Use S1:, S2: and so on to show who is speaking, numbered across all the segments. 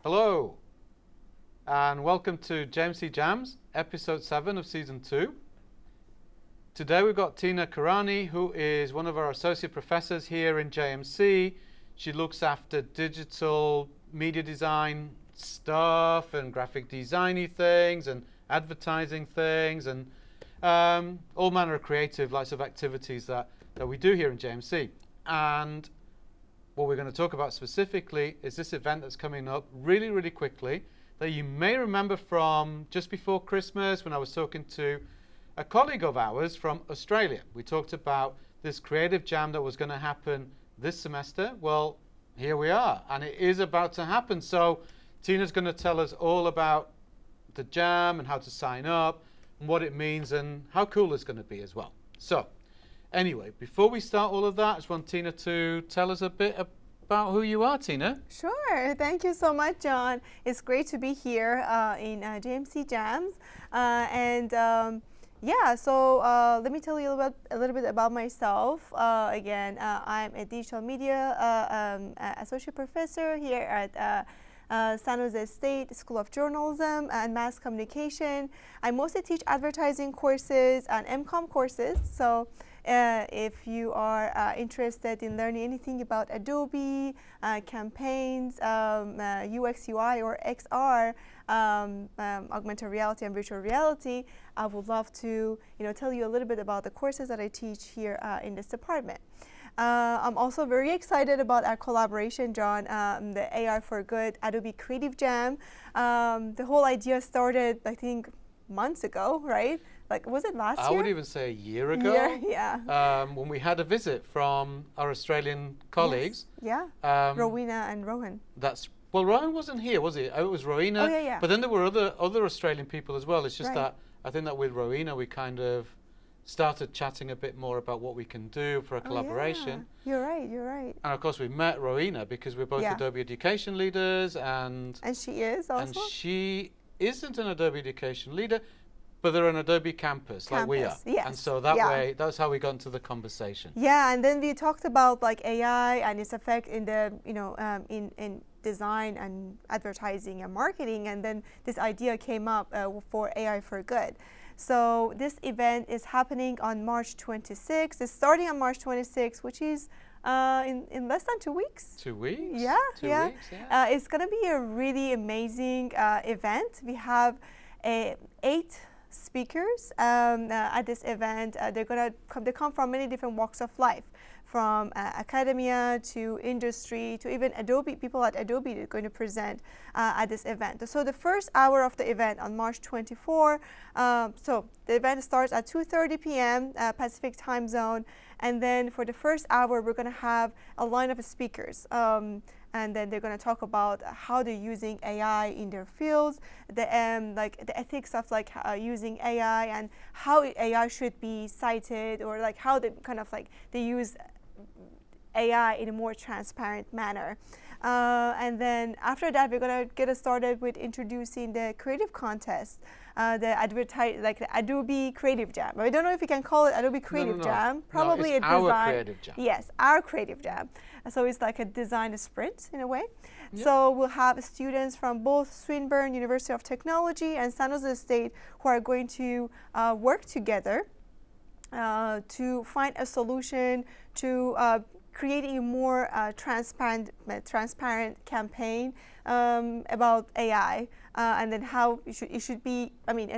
S1: Hello, and welcome to JMC Jams, episode 7 of season 2. Today we've got Tina Korani, who is one of our associate professors here in JMC. She looks after digital media design stuff and graphic designy things and advertising things and all manner of creative lots of activities that we do here in JMC. And what we're going to talk about specifically is this event that's coming up really quickly that you may remember from just before Christmas when I was talking to a colleague of ours from Australia. We talked about this creative jam that was going to happen this semester. Well, here we are, and it is about to happen. So Tina's going to tell us all about the jam and how to sign up and what it means and how cool it's going to be as well. So anyway, before we start all of that, I just want Tina to tell us a bit about who you are, Tina.
S2: Sure. Thank you so much, John. It's great to be here in JMC Jams. So let me tell you a little bit about myself. I'm a digital media associate professor here at San Jose State School of Journalism and Mass Communication. I mostly teach advertising courses and MCOM courses. So if you are interested in learning anything about Adobe, campaigns, UX, UI, or XR, augmented reality and virtual reality, I would love to tell you a little bit about the courses that I teach here in this department. I'm also very excited about our collaboration, John, the AI for Good Adobe Creative Jam. The whole idea started, I think, months ago, right? Like, was it last year?
S1: I would even say a year ago.
S2: Yeah.
S1: When we had a visit from our Australian colleagues.
S2: Yes. Yeah. Rowena and Rohan.
S1: Well, Rohan wasn't here, was he? It was Rowena.
S2: Oh, yeah.
S1: But then there were other Australian people as well. It's just
S2: right.
S1: that I think that with Rowena we kind of started chatting a bit more about what we can do for a collaboration.
S2: Yeah. You're right.
S1: And of course we met Rowena because we're both Adobe education leaders and
S2: she is also?
S1: And she isn't an Adobe education leader, but they're an Adobe campus like we are.
S2: Yes.
S1: And so that way, that's how we got into the conversation.
S2: Yeah, and then we talked about like AI and its effect in the, in design and advertising and marketing, and then this idea came up for AI for Good. So this event is happening on March 26th. It's starting on March 26th, which is in less than 2 weeks.
S1: 2 weeks?
S2: Yeah.
S1: 2 weeks, yeah.
S2: It's going to be a really amazing event. We have 8 speakers at this event. They come from many different walks of life, from academia to industry to even Adobe. People at Adobe are going to present at this event. So the first hour of the event on March 24, so the event starts at 2:30 p.m. Pacific time zone, and then for the first hour we're going to have a line of speakers. And then they're going to talk about how they're using AI in their fields, the ethics of using AI and how AI should be cited, or like how they use AI in a more transparent manner. And then after that, we're going to get started with introducing the creative contest, the Adobe Creative Jam. I don't know if you can call it Adobe Creative Jam. Probably
S1: it's
S2: a design.
S1: Our Creative Jam.
S2: Yes, our Creative Jam. So it's like a design sprint in a way.
S1: Yep.
S2: So we'll have students from both Swinburne University of Technology and San Jose State who are going to work together to find a solution to creating a more transparent campaign about AI, and then how it should be. I mean,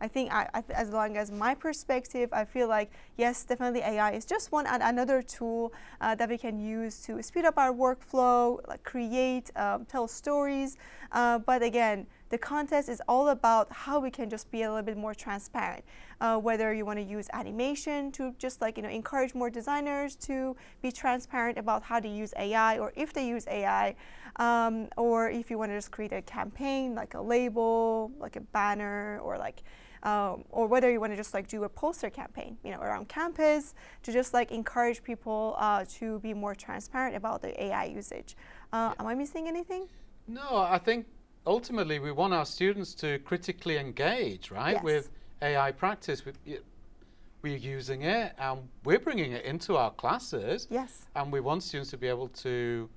S2: I think as long as my perspective, I feel like, yes, definitely AI is just another tool that we can use to speed up our workflow, like create, tell stories. But again, the contest is all about how we can just be a little bit more transparent. Whether you want to use animation to just encourage more designers to be transparent about how to use AI, or if they use AI, or if you want to just create a campaign like a label, like a banner, or whether you want to just do a poster campaign, around campus to just encourage people to be more transparent about the AI usage. Am I missing anything?
S1: No, I think ultimately we want our students to critically engage, right,
S2: Yes.
S1: with AI practice. we're using it and we're bringing it into our classes.
S2: Yes.
S1: And we want students to be able to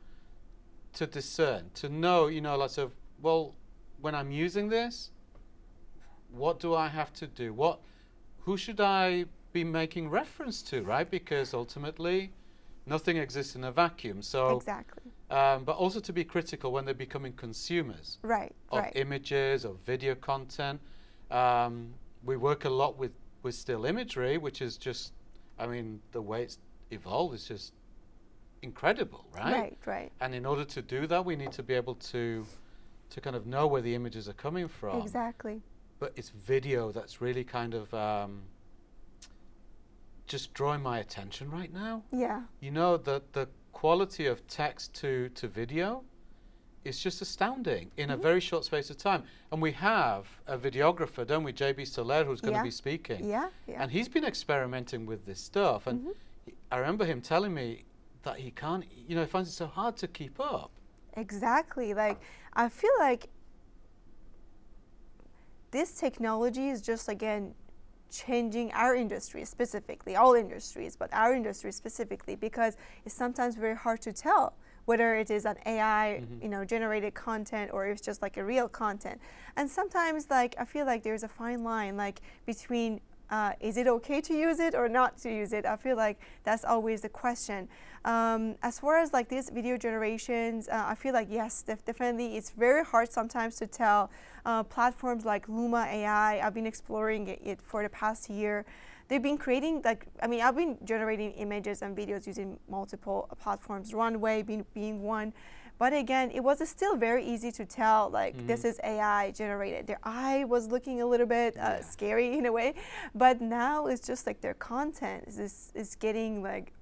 S1: discern, to know, lots of, well, when I'm using this, what do I have to do? Who should I be making reference to, right? Because ultimately, nothing exists in a vacuum. So
S2: exactly.
S1: But also to be critical when they're becoming consumers of images, of video content. We work a lot with still imagery, which is just, the way it's evolved is just incredible, right?
S2: Right.
S1: And in order to do that, we need to be able to kind of know where the images are coming from.
S2: Exactly.
S1: But it's video that's really kind of just drawing my attention right now.
S2: Yeah.
S1: The quality of text to video is just astounding in a very short space of time. And we have a videographer, don't we, JB Soler, who's going to be speaking.
S2: Yeah.
S1: And he's been experimenting with this stuff. And I remember him telling me that he can't, he finds it so hard to keep up.
S2: Exactly. Like, I feel like this technology is just, again, changing our industry specifically, all industries, but our industry specifically, because it's sometimes very hard to tell whether it is an AI, generated content, or it's just like a real content. And sometimes, like, I feel like there's a fine line, like, between is it okay to use it or not to use it? I feel like that's always the question. As far as like these video generations, I feel like yes, definitely it's very hard sometimes to tell. Platforms like Luma AI, I've been exploring it for the past year. They've been creating I've been generating images and videos using multiple platforms, Runway being one. But again, it was still very easy to tell, like, this is AI generated. Their eye was looking a little bit scary in a way. But now it's just like their content is getting like,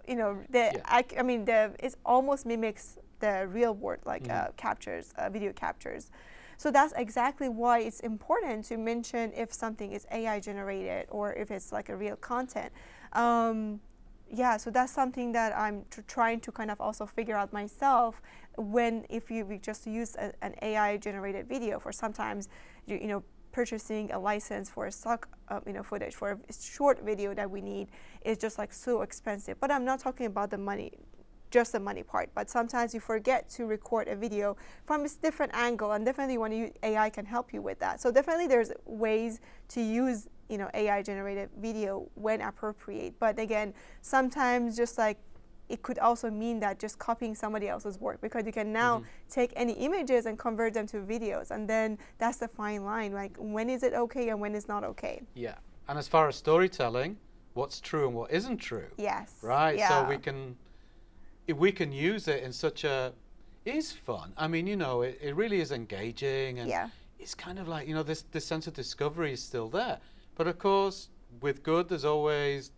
S2: it almost mimics the real world, like captures, video captures. So that's exactly why it's important to mention if something is AI generated or if it's like a real content. So that's something that I'm trying to kind of also figure out myself if we just use an AI generated video for sometimes, purchasing a license for a stock, footage for a short video that we need is just like so expensive. But I'm not talking about the money, just the money part. But sometimes you forget to record a video from a different angle, and definitely when AI can help you with that. So definitely there's ways to use AI generated video when appropriate. But again, sometimes just like it could also mean that just copying somebody else's work, because you can now take any images and convert them to videos, and then that's the fine line, like when is it okay and when is not okay.
S1: Yeah. And as far as storytelling, what's true and what isn't true.
S2: Yes.
S1: Right.
S2: Yeah.
S1: So if we can use it in such it is fun. It really is engaging, and it's kind of like, this sense of discovery is still there. But of course, with good, there's always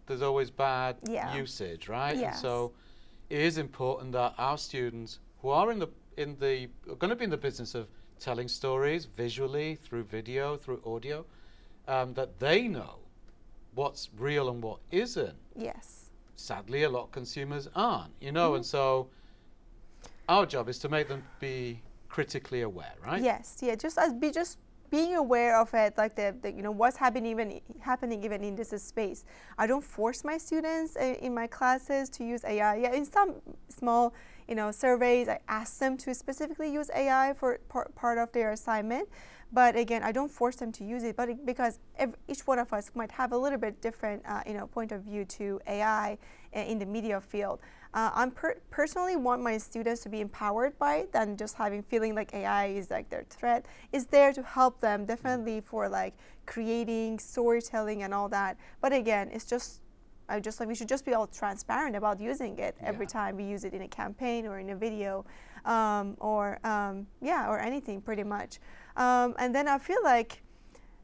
S1: bad usage, right?
S2: Yes.
S1: And so it is important that our students who are going to be in the business of telling stories visually, through video, through audio, that they know what's real and what isn't.
S2: Yes.
S1: Sadly, a lot of consumers aren't, and so our job is to make them be critically aware, right?
S2: Yes. Yeah. Just being aware of it, like what's happening even in this space. I don't force my students in my classes to use AI. Yeah, in some small surveys, I ask them to specifically use AI for part of their assignment. But again, I don't force them to use it, but because each one of us might have a little bit different point of view to AI in the media field. I personally want my students to be empowered by it than just feeling like AI is like their threat. It's there to help them, definitely for like creating, storytelling, and all that. But again, it's just we should just be all transparent about using it every time we use it in a campaign or in a video, or anything pretty much. And then I feel like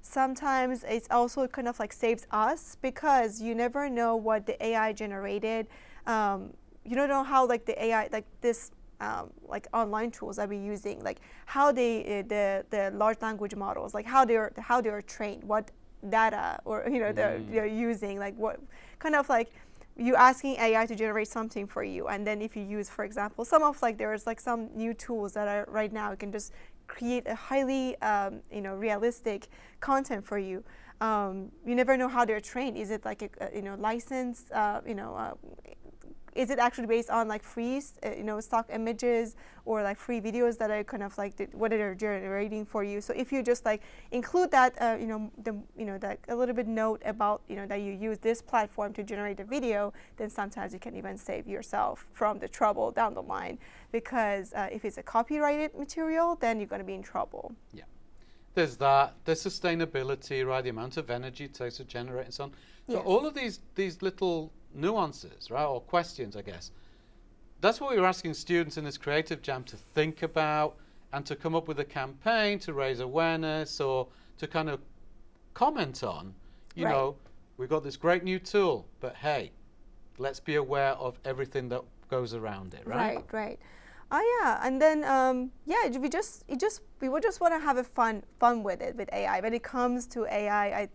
S2: sometimes it's also kind of like saves us, because you never know what the AI generated. You don't know how like the AI, like this, like online tools that we're using, like how the large language models, like how they are trained, what data or they're using, like what kind of like you asking AI to generate something for you, and then if you use, for example, there's like some new tools that are right now, you can just create a highly realistic content for you. you never know how they're trained. Is it like a licensed, is it actually based on like free, stock images or like free videos that are kind of like what they're generating for you? So if you just like include that, that a little bit note about, that you use this platform to generate a video, then sometimes you can even save yourself from the trouble down the line. Because if it's a copyrighted material, then you're going to be in trouble.
S1: Yeah. There's that. There's sustainability, right? The amount of energy it takes to generate and so on. So all of these little nuances, right, or questions, I guess. That's what we were asking students in this creative jam to think about and to come up with a campaign to raise awareness or to kind of comment on, you know, we've got this great new tool, but hey, let's be aware of everything that goes around it, right?
S2: Right. Oh yeah, and then we would just want to have a fun with it with AI. When it comes to AI, I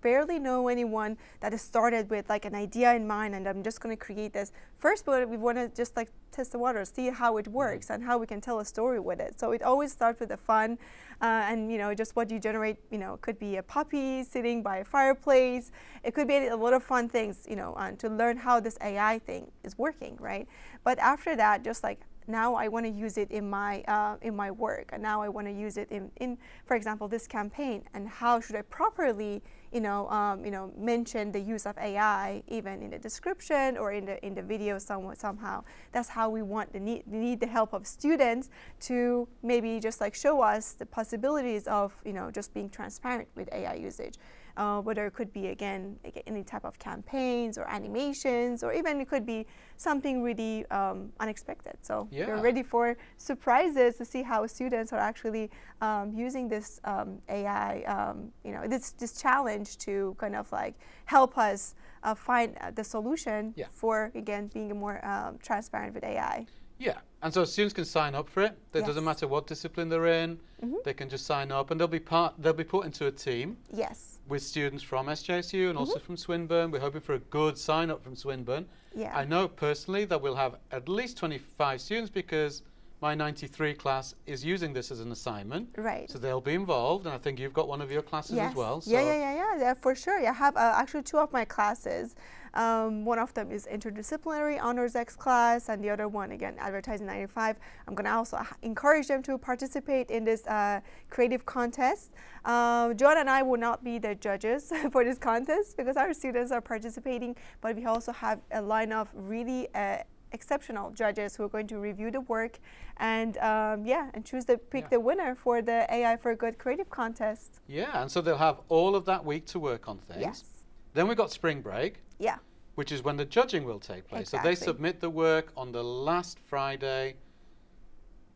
S2: barely know anyone that has started with like an idea in mind and I'm just going to create this. First, we want to just like test the water, see how it works and how we can tell a story with it. So it always starts with the fun and just what you generate, it could be a puppy sitting by a fireplace. It could be a lot of fun things, to learn how this AI thing is working, right? But after that, just like now I want to use it in my work, and now I want to use it in, for example, this campaign. And how should I properly, mention the use of AI, even in the description or in the video somehow. That's how we want need the help of students to maybe just like show us the possibilities of just being transparent with AI usage. Whether it could be, again, any type of campaigns or animations, or even it could be something really unexpected. So we're ready for surprises to see how students are actually using this AI, this challenge to kind of like help us find the solution for, again, being more transparent with AI.
S1: Yeah, and so students can sign up for it. It doesn't matter what discipline they're in. They can just sign up, and they'll be put into a team.
S2: Yes.
S1: With students from SJSU and also from Swinburne. We're hoping for a good sign up from Swinburne.
S2: Yeah.
S1: I know personally that we'll have at least 25 students because my 93 class is using this as an assignment.
S2: Right.
S1: So they'll be involved, and I think you've got one of your classes as well. So
S2: Yeah, for sure. I have actually two of my classes. One of them is interdisciplinary honors X class, and the other one, again, advertising 95. I'm going to also encourage them to participate in this creative contest. John and I will not be the judges for this contest because our students are participating, but we also have a line of really exceptional judges who are going to review the work and pick the winner for the AI for Good creative contest.
S1: Yeah, and so they'll have all of that week to work on things.
S2: Yes.
S1: Then we've got spring break.
S2: Yeah.
S1: Which is when the judging will take place.
S2: Exactly.
S1: So they submit the work on the last Friday,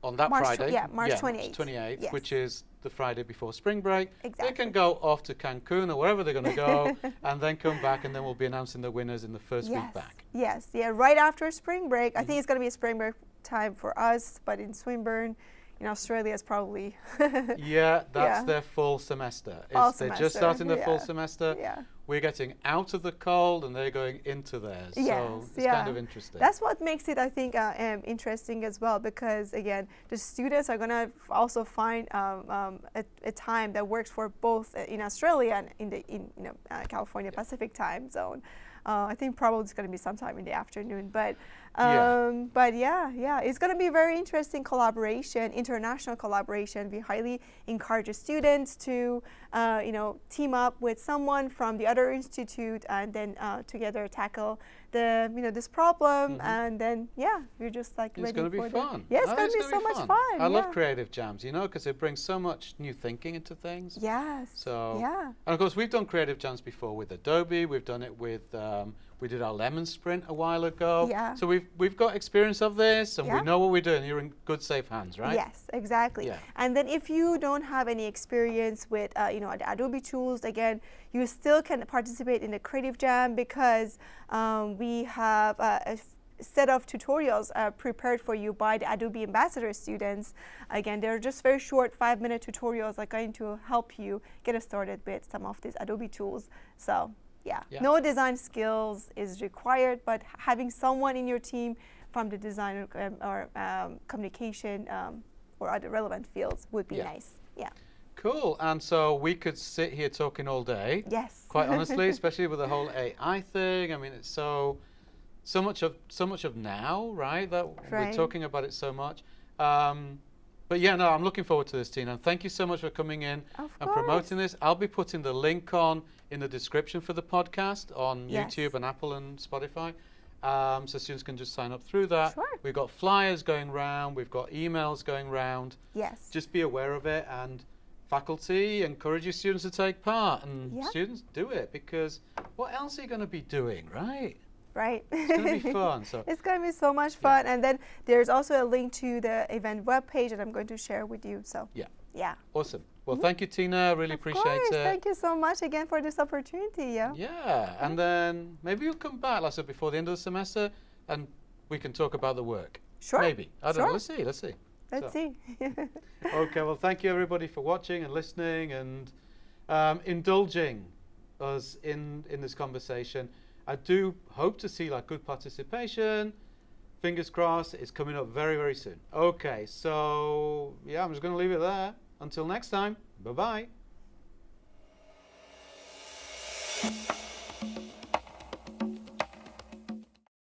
S2: March 28th.
S1: March 28th,
S2: Yes.
S1: which is the Friday before spring break.
S2: Exactly.
S1: They can go off to Cancun or wherever they're going to go and then come back, and then we'll be announcing the winners in the first week back.
S2: Yes, right after spring break. I think it's going to be a spring break time for us, but in Swinburne, in Australia, it's probably...
S1: That's their full semester. They're just starting their full semester.
S2: Yeah.
S1: We're getting out of the cold and they're going into theirs. So it's kind of interesting.
S2: That's what makes it, I think, interesting as well, because, again, the students are going to also find a time that works for both in Australia and in California Pacific time zone. I think probably it's going to be sometime in the afternoon, but it's going to be a very interesting collaboration, international collaboration. We highly encourage the students to, team up with someone from the other institute and then together tackle this problem. And then, we're just like
S1: it's going to be fun.
S2: Yeah, it's going to be so much fun.
S1: I love creative jams, because it brings so much new thinking into things.
S2: Yes.
S1: So, and of course, we've done creative jams before with Adobe. We've done it with, we did our lemon sprint a while ago.
S2: Yeah.
S1: So we've got experience of this, and we know what we're doing. You're in good, safe hands, right?
S2: Yes, exactly.
S1: Yeah.
S2: And then if you don't have any experience with, the Adobe tools, again, you still can participate in the creative jam because we have a set of tutorials prepared for you by the Adobe Ambassador students. Again, they're just very short 5-minute tutorials that are going to help you get started with some of these Adobe tools. So, no design skills is required, but having someone in your team from the design or communication or other relevant fields would be nice. Yeah.
S1: Cool. And so we could sit here talking all day.
S2: Yes.
S1: Quite honestly, especially with the whole AI thing. I mean, it's so much of now, right? That we're talking about it so much. But yeah, no, I'm looking forward to this, Tina. And thank you so much for coming in and promoting this. I'll be putting the link on in the description for the podcast on YouTube and Apple and Spotify. So students can just sign up through that.
S2: Sure.
S1: We've got flyers going round. We've got emails going round.
S2: Yes.
S1: Just be aware of it, and faculty encourage your students to take part, and students do it, because what else are you going to be doing, right?
S2: Right.
S1: It's going to be fun. So
S2: it's going to be so much fun. And then there's also a link to the event webpage that I'm going to share with you. So yeah.
S1: Awesome. Well, thank you, Tina. Really appreciate it.
S2: Thank you so much again for this opportunity.
S1: Yeah. And then maybe you'll come back, like I said, before the end of the semester, and we can talk about the work.
S2: Sure.
S1: Maybe. I don't know. Let's see.
S2: Let's see.
S1: Okay. Well, thank you, everybody, for watching and listening and indulging us in this conversation. I do hope to see good participation. Fingers crossed. It's coming up very, very soon. Okay. So, yeah, I'm just going to leave it there. Until next time. Bye-bye.